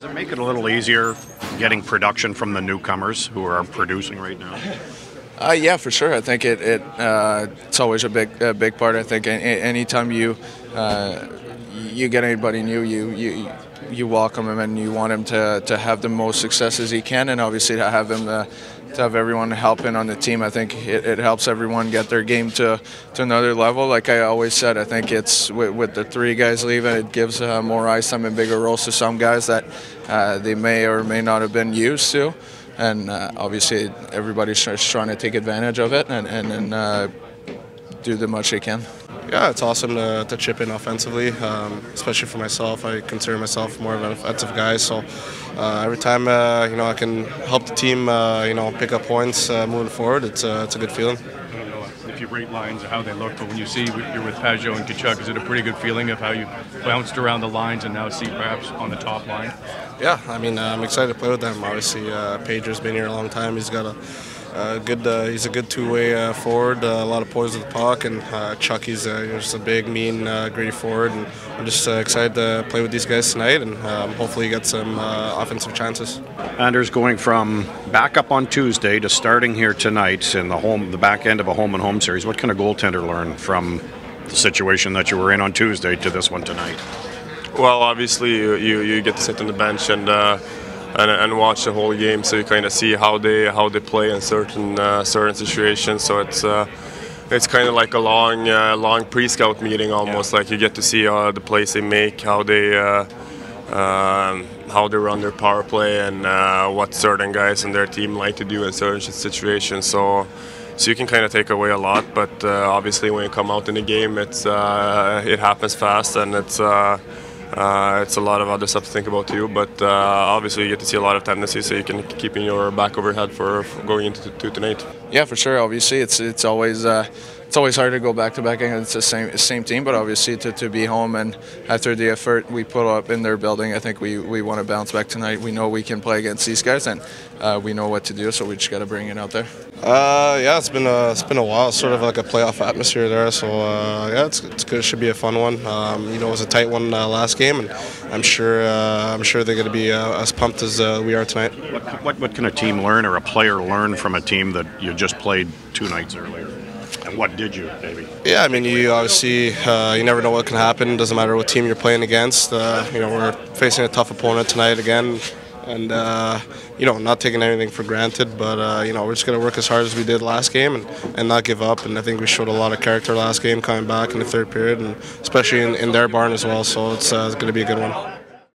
Does it make it a little easier getting production from the newcomers who are producing right now? Yeah, for sure. I think it's always a big part. I think anytime you get anybody new, you welcome him and you want him to have the most success as he can, and obviously to have him to have everyone helping on the team. I think it helps everyone get their game to another level. Like I always said, I think it's with the three guys leaving, it gives more ice time and bigger roles to some guys that they may or may not have been used to. And obviously everybody's trying to take advantage of it and do the much they can. Yeah, it's awesome to chip in offensively, especially for myself. I consider myself more of an offensive guy, so every time I can help the team pick up points moving forward, it's a good feeling. I don't know if you rate lines or how they look, but when you see you're with Pajot and Tkachuk, is it a pretty good feeling of how you bounced around the lines and now see perhaps on the top line? Yeah, I mean, I'm excited to play with them. Obviously, Pedro's been here a long time. He's got he's a good two-way forward, a lot of poise with the puck, and Chuck, he's just a big, mean, gritty forward. And I'm just excited to play with these guys tonight and hopefully get some offensive chances. Anders, going from back up on Tuesday to starting here tonight in the back end of a home-and-home series, what can a goaltender learn from the situation that you were in on Tuesday to this one tonight? Well, obviously you get to sit on the bench and watch the whole game, so you kind of see how they play in certain situations. So it's kind of like a long pre-scout meeting almost. Like you get to see the plays they make, how they run their power play, and what certain guys on their team like to do in certain situations. So you can kind of take away a lot, but obviously when you come out in the game, it happens fast, and it's a lot of other stuff to think about too, but obviously you get to see a lot of tendencies, so you can keep in your back over your head for going into tonight. Yeah, for sure. Obviously, it's always hard to go back to back against the same team, but obviously to be home and after the effort we put up in their building, I think we want to bounce back tonight. We know we can play against these guys, and we know what to do, so we just got to bring it out there. Yeah, it's been a while. It's sort of like a playoff atmosphere there, so yeah, it's good. It should be a fun one. It was a tight one last game, and I'm sure they're going to be as pumped as we are tonight. What can a team learn or a player learn from a team that you just played 2 nights earlier? And what did you, maybe? Yeah, I mean, you obviously you never know what can happen. Doesn't matter what team you're playing against. We're facing a tough opponent tonight again, and not taking anything for granted. But we're just gonna work as hard as we did last game and not give up. And I think we showed a lot of character last game, coming back in the third period, and especially in their barn as well. So it's gonna be a good one.